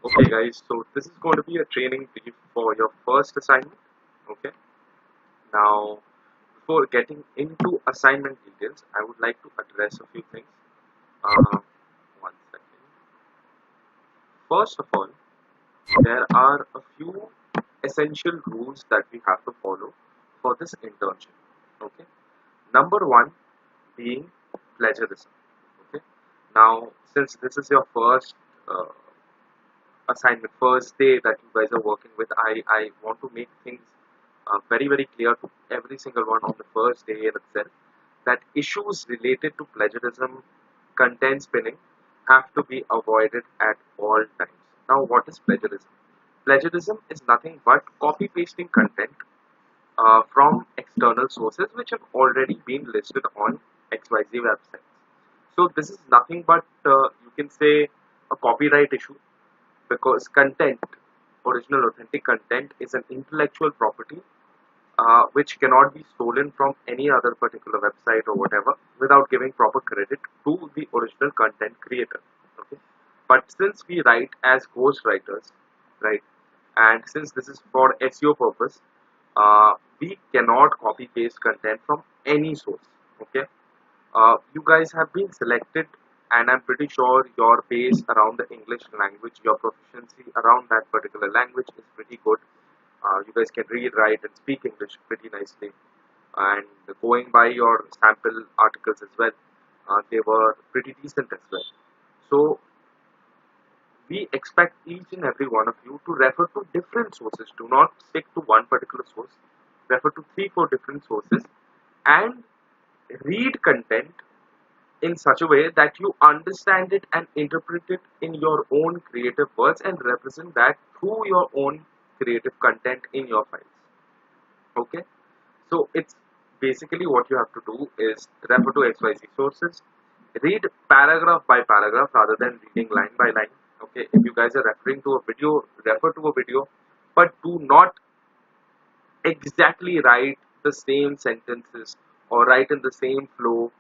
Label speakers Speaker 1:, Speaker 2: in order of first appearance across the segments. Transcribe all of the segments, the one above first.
Speaker 1: Okay, guys, so this is going to be a training brief for your first assignment. Okay, now before getting into assignment details, I would like to address a few things. Uh, One second. First of all, there are a few essential rules that we have to follow for this internship. Okay, number one being plagiarism. Okay, now since this is your first uh, assignment, first day that you guys are working with, I want to make things very clear to every single one on the first day in itself that issues related to plagiarism, content spinning have to be avoided at all times. Now, what is plagiarism? Plagiarism is nothing but copy pasting content from external sources which have already been listed on XYZ websites. So, this is nothing but you can say a copyright issue because content, original authentic content, is an intellectual property which cannot be stolen from any other particular website or whatever without giving proper credit to the original content creator. Okay, but since we write as ghost writers, right, and since this is for SEO purpose, we cannot copy paste content from any source. Okay, you guys have been selected, and I'm pretty sure your base around the English language, your proficiency around that particular language is pretty good. You guys can read, write, and speak English pretty nicely. And going by your sample articles as well, they were pretty decent as well. So we expect each and every one of you to refer to different sources. Do not stick to one particular source. Refer to three, four different sources and read content in such a way that you understand it and interpret it in your own creative words and represent that through your own creative content in your files. Okay, so it's basically what you have to do is refer to XYZ sources, read paragraph by paragraph rather than reading line by line. Okay, if you guys are referring to a video, refer to a video, but do not exactly write the same sentences or write in the same flow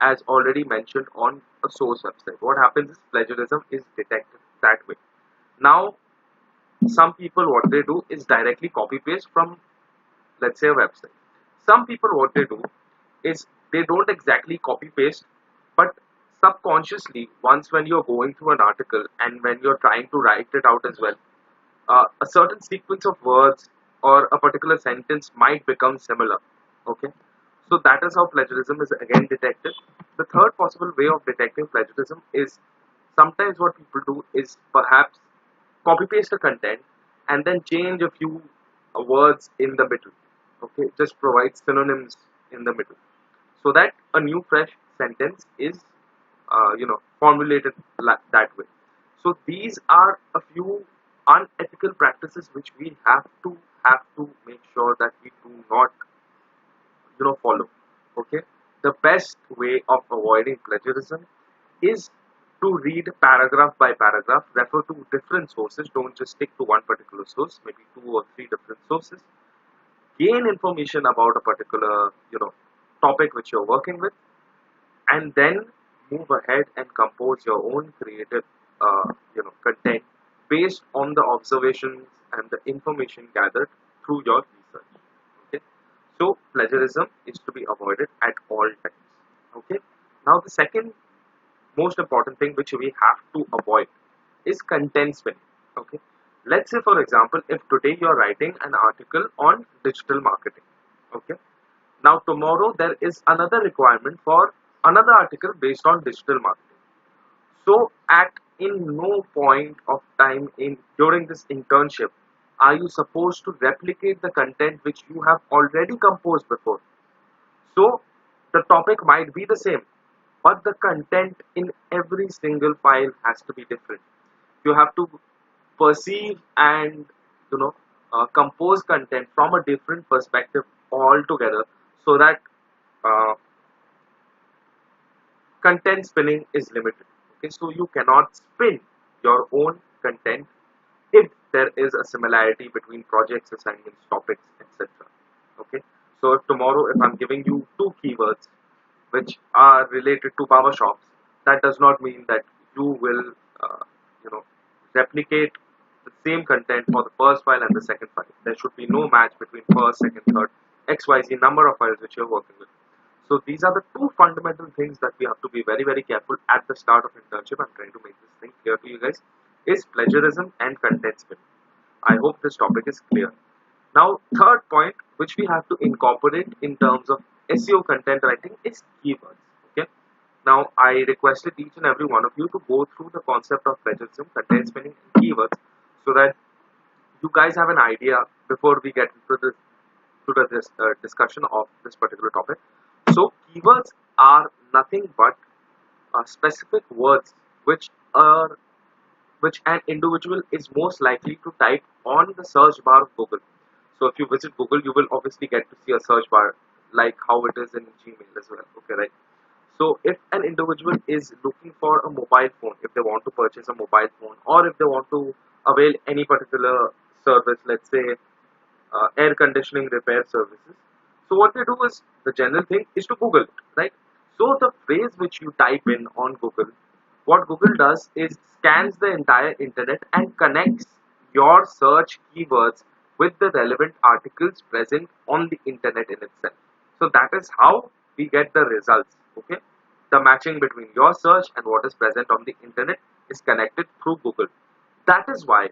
Speaker 1: as already mentioned on a source website. What happens is plagiarism is detected that way. Now, some people what they do is directly copy paste from, let's say, a website. Some people what they do is they don't exactly copy paste, but subconsciously, once when you're going through an article and when you're trying to write it out as well, a certain sequence of words or a particular sentence might become similar. Okay, so that is how plagiarism is again detected. The third possible way of detecting plagiarism is sometimes what people do is perhaps copy paste the content and then change a few words in the middle. Okay, just provide synonyms in the middle so that a new fresh sentence is formulated that way. So these are a few unethical practices which we have to make sure that we do not follow. Okay, the best way of avoiding plagiarism is to read paragraph by paragraph, refer to different sources, don't just stick to one particular source, maybe two or three different sources, gain information about a particular topic which you're working with, and then move ahead and compose your own creative content based on the observations and the information gathered through your research. Okay, so plagiarism is to be avoided at all times. Okay, now the second most important thing which we have to avoid is content spinning. Okay, let's say for example, if today you are writing an article on digital marketing. Okay, now tomorrow there is another requirement for another article based on digital marketing. So at in no point of time in during this internship are you supposed to replicate the content which you have already composed before. So the topic might be the same, but the content in every single file has to be different. You have to perceive and you know compose content from a different perspective altogether so that uh, content spinning is limited. Okay, so you cannot spin your own content if there is a similarity between projects, assignments, topics, etc. Okay, so if tomorrow if I'm giving you two keywords which are related to power shops, that does not mean that you will, uh, you know, replicate the same content for the first file and the second file. There should be no match between first, second, third, XYZ number of files which you're working with. So these are the two fundamental things that we have to be very, very careful at the start of internship. I'm trying to make this thing clear to you guys. Is plagiarism and content spinning. I hope this topic is clear. Now, third point which we have to incorporate in terms of SEO content writing is keywords. Okay. Now, I requested each and every one of you to go through the concept of plagiarism, content spinning, and keywords, so that you guys have an idea before we get into this discussion of this particular topic. So, keywords are nothing but specific words which are which an individual is most likely to type on the search bar of Google. So if you visit Google, you will obviously get to see a search bar like how it is in Gmail as well. Okay, right? So if an individual is looking for a mobile phone, if they want to purchase a mobile phone, or if they want to avail any particular service, let's say air conditioning repair services, so what they do is, the general thing is to Google it, right? So the phrase which you type in on Google, what Google does is scans the entire internet and connects your search keywords with the relevant articles present on the internet in itself. So that is how we get the results. Okay, the matching between your search and what is present on the internet is connected through Google. That is why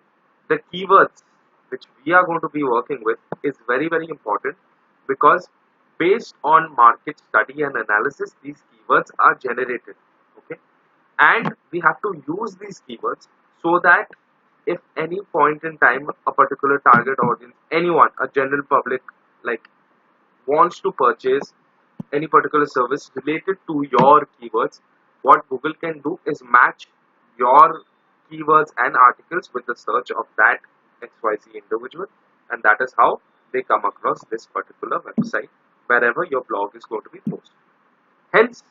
Speaker 1: the keywords which we are going to be working with is very, very important, because based on market study and analysis, these keywords are generated. Okay, and we have to use these keywords so that if any point in time a particular target audience, anyone, a general public, like, wants to purchase any particular service related to your keywords, what Google can do is match your keywords and articles with the search of that XYZ individual, and that is how they come across this particular website wherever your blog is going to be posted. Hence,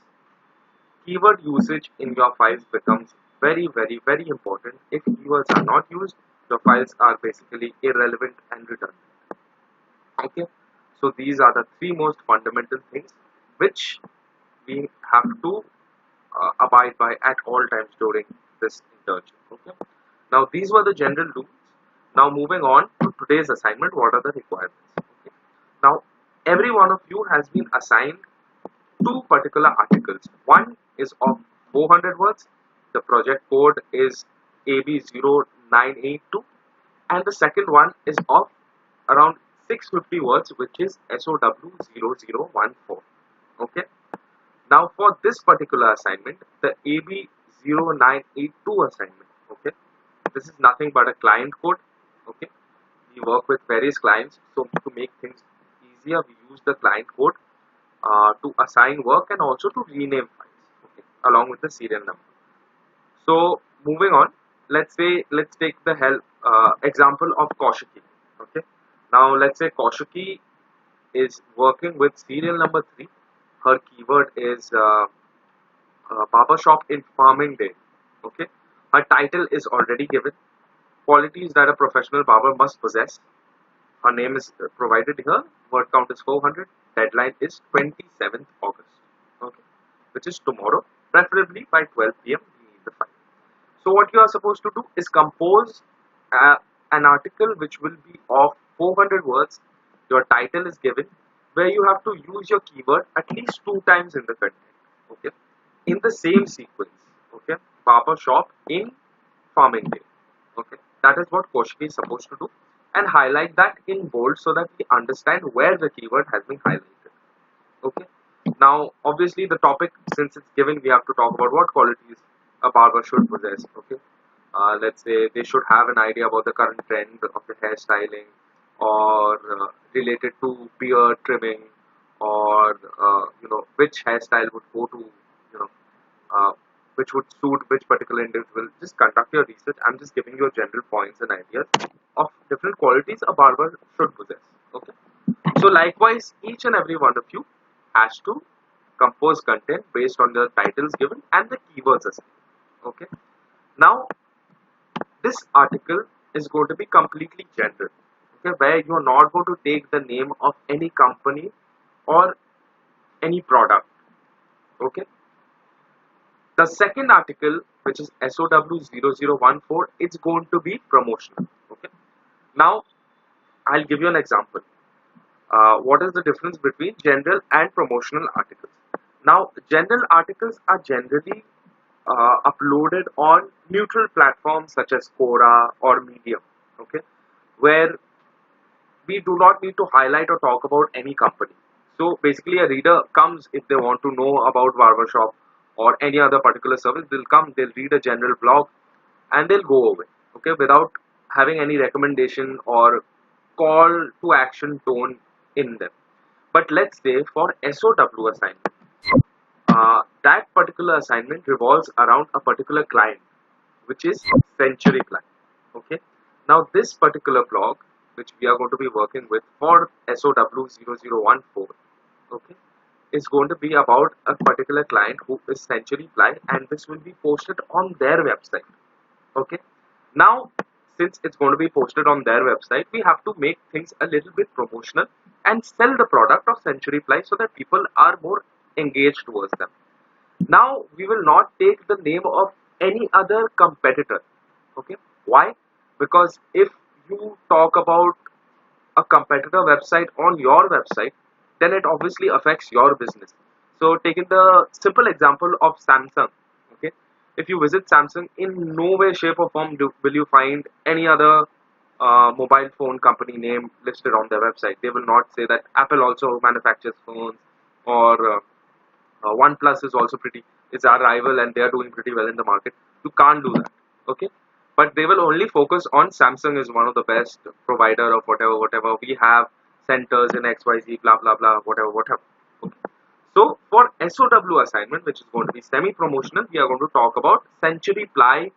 Speaker 1: keyword usage in your files becomes very, very, very important. If keywords are not used, your files are basically irrelevant and redundant. Okay, so these are the three most fundamental things which we have to abide by at all times during this internship. Okay, now these were the general rules. Now moving on to today's assignment, what are the requirements? Okay, now every one of you has been assigned two particular articles. One is of 400 words. The project code is AB0982, and the second one is of around 650 words, which is SOW0014. Okay. Now for this particular assignment, the AB0982 assignment, okay, this is nothing but a client code. Okay, we work with various clients, so to make things easier, we use the client code to assign work and also to rename files, okay, along with the serial number. So moving on, let's take the example of Kaushiki. Okay, now let's say Kaushiki is working with serial number 3. Her keyword is barber shop in Farming Day. Okay, her title is already given. Qualities that a professional barber must possess. Her name is provided here. Word count is 400. Deadline is 27th August. Okay, which is tomorrow. Preferably by 12 p.m. we need the file. So what you are supposed to do is compose an article which will be of 400 words. Your title is given, where you have to use your keyword at least 2 times in the content. Okay, in the same sequence. Okay, barber shop in Farming Day. Okay, that is what Kaushiki is supposed to do, and highlight that in bold so that we understand where the keyword has been highlighted. Okay, now obviously the topic, since it's given, we have to talk about what qualities a barber should possess. Okay, let's say they should have an idea about the current trend of the hairstyling, or related to beard trimming, or which hairstyle would go to, you know which would suit which particular individual. Just conduct your research. I'm just giving you general points and ideas of different qualities a barber should possess. Okay, so likewise, each and every one of you has to compose content based on the titles given and the keywords assigned. Okay, now this article is going to be completely general. Okay, where you are not going to take the name of any company or any product. Okay, the second article which is SOW0014, it's going to be promotional. Okay. Now, I'll give you an example. What is the difference between general and promotional articles? Now, general articles are generally uploaded on neutral platforms such as Quora or Medium, okay, where we do not need to highlight or talk about any company. So basically, a reader comes if they want to know about barbershop or any other particular service. They'll come, they'll read a general blog, and they'll go away, okay, without having any recommendation or call to action tone in them. But let's say for SOW assignment, that particular assignment revolves around a particular client, which is Century Client. Okay. Now this particular blog, which we are going to be working with for SOW0014, okay, is going to be about a particular client who is Century Ply, and this will be posted on their website. Okay. Now, since it's going to be posted on their website, we have to make things a little bit promotional and sell the product of Century Ply so that people are more engaged towards them. Now, we will not take the name of any other competitor. Okay. Why? Because if you talk about a competitor website on your website, then it obviously affects your business. So, taking the simple example of Samsung, okay, if you visit Samsung, in no way, shape, or form will you find any other mobile phone company name listed on their website. They will not say that Apple also manufactures phones, or OnePlus is also is our rival and they are doing pretty well in the market. You can't do that, okay? But they will only focus on Samsung is one of the best provider of whatever. We have centers in XYZ, blah blah blah, whatever. Okay. So for SOW assignment, which is going to be semi-promotional, we are going to talk about Century Ply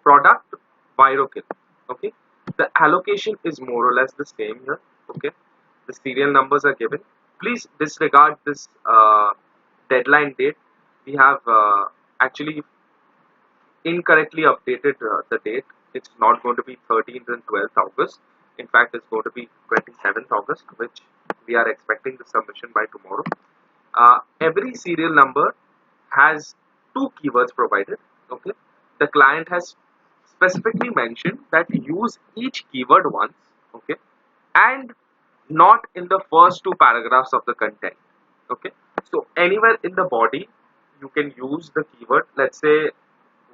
Speaker 1: product ViroKill. Okay. The allocation is more or less the same here. Okay. The serial numbers are given. Please disregard this deadline date. We have actually incorrectly updated the date. It's not going to be 13th and 12th August. In fact, it's going to be 27th August, which we are expecting the submission by tomorrow. Every serial number has two keywords provided. Okay, the client has specifically mentioned that use each keyword once. Okay, and not in the first two paragraphs of the content. Okay, so anywhere in the body you can use the keyword. Let's say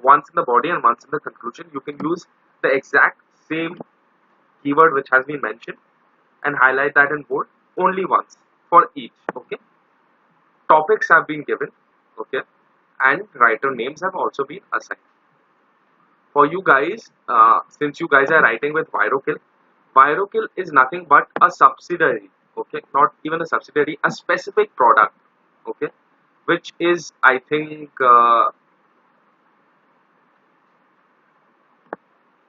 Speaker 1: once in the body and once in the conclusion, you can use the exact same keyword which has been mentioned and highlight that in bold only once for each. Okay, topics have been given. Okay, and writer names have also been assigned. For you guys, since you guys are writing with ViroKill is nothing but a subsidiary. Okay, not even a subsidiary, a specific product. Okay, which is, I think,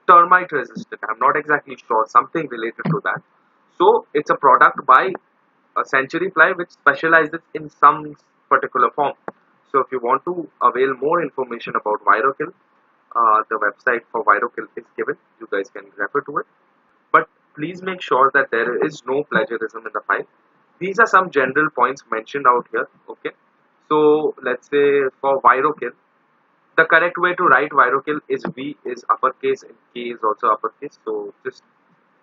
Speaker 1: termite resistant. I'm not exactly sure, something related to that. So it's a product by a Century Ply which specializes in some particular form. So if you want to avail more information about ViroKill, the website for ViroKill is given. You guys can refer to it. But please make sure that there is no plagiarism in the file. These are some general points mentioned out here. Okay. So let's say for ViroKill, the correct way to write ViroKill is V is uppercase and K is also uppercase. So just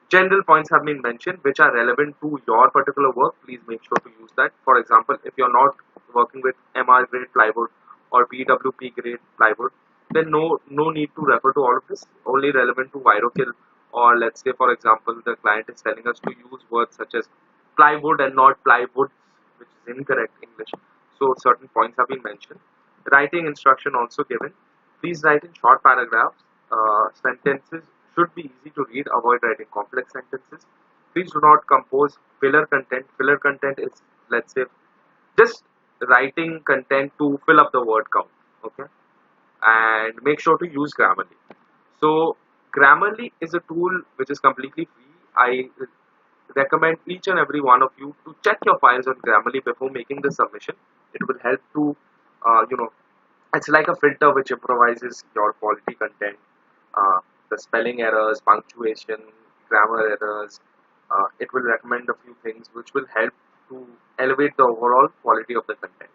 Speaker 1: general points have been mentioned which are relevant to your particular work. Please make sure to use that. For example, if you're not working with MR grade plywood or BWP grade plywood, then no need to refer to all of this. Only relevant to ViroKill, or let's say for example the client is telling us to use words such as plywood and not plywoods, which is incorrect English. So certain points have been mentioned. Writing instruction also given. Please write in short paragraphs. Sentences should be easy to read. Avoid writing complex sentences. Please do not compose filler content. Filler content is, let's say, just writing content to fill up the word count. Okay, and make sure to use Grammarly. So Grammarly is a tool which is completely free. I recommend each and every one of you to check your files on Grammarly before making the submission. It will help to, you know, it's like a filter which improvises your quality content, the spelling errors, punctuation, grammar errors. It will recommend a few things which will help to elevate the overall quality of the content.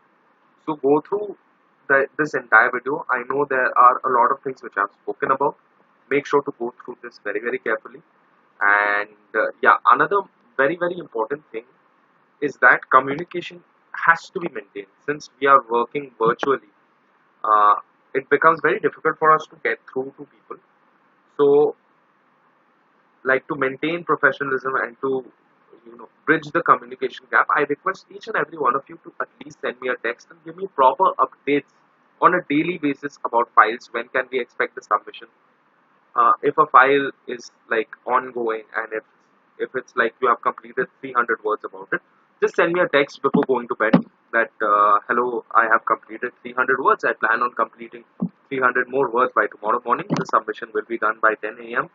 Speaker 1: So go through this entire video. I know there are a lot of things which I've spoken about. Make sure to go through this very, very carefully. And yeah, another very, very important thing is that communication has to be maintained. Since we are working virtually, uh, it becomes very difficult for us to get through to people. So, like, to maintain professionalism and to bridge the communication gap, I request each and every one of you to at least send me a text and give me proper updates on a daily basis about files. When can we expect the submission? If a file is like ongoing, and if it's like you have completed 300 words about it, just send me a text before going to bed that hello, I have completed 300 words. I plan on completing 300 more words by tomorrow morning. The submission will be done by 10 a.m.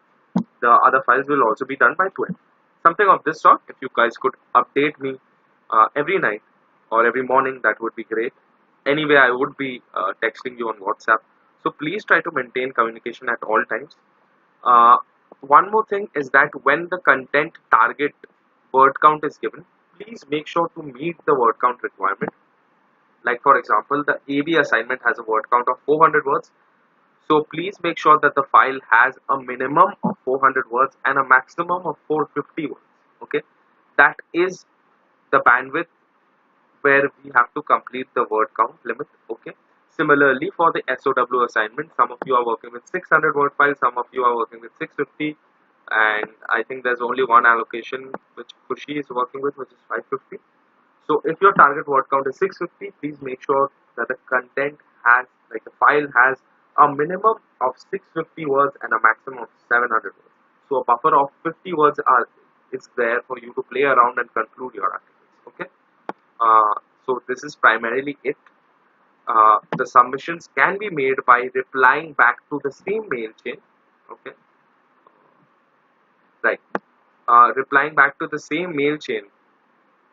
Speaker 1: The other files will also be done by 12. Something of this sort. If you guys could update me every night or every morning, that would be great. Anyway, I would be texting you on WhatsApp. So please try to maintain communication at all times. Uh, One more thing is that when the content target word count is given, please make sure to meet the word count requirement. Like for example, the AB assignment has a word count of 400 words. So please make sure that the file has a minimum of 400 words and a maximum of 450 words. Okay, that is the bandwidth where we have to complete the word count limit. Okay. Similarly, for the SOW assignment, some of you are working with 600 word files, some of you are working with 650, and I think there's only one allocation which Kushi is working with, which is 550. So if your target word count is 650, please make sure that the content has, like the file has a minimum of 650 words and a maximum of 700 words. So a buffer of 50 words is there for you to play around and conclude your articles. Okay. Uh, so this is primarily it. The submissions can be made by replying back to the same mail chain. Okay, right. Replying back to the same mail chain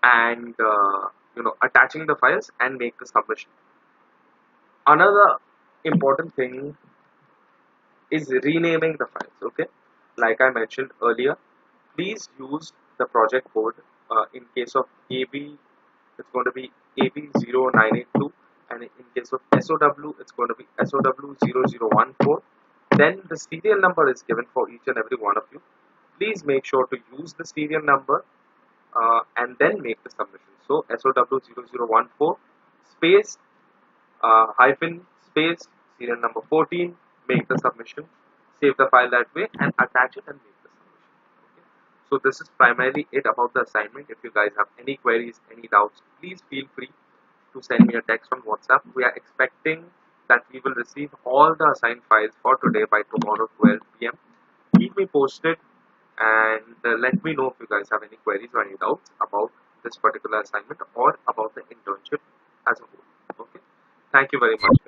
Speaker 1: and attaching the files and make the submission. Another important thing is renaming the files. Okay, like I mentioned earlier, please use the project code. In case of AB, it's going to be AB0982, and in case of SOW, it's going to be SOW0014. Then the serial number is given for each and every one of you. Please make sure to use the serial number and then make the submission. So SOW0014 space hyphen space serial number 14, make the submission, save the file that way, and attach it and make the submission. Okay. So this is primarily it about the assignment. If you guys have any queries, any doubts, please feel free to send me a text on WhatsApp. We are expecting that we will receive all the assigned files for today by tomorrow 12 p.m. Keep me posted, and let me know if you guys have any queries or any doubts about this particular assignment or about the internship as a whole. Okay. Thank you very much.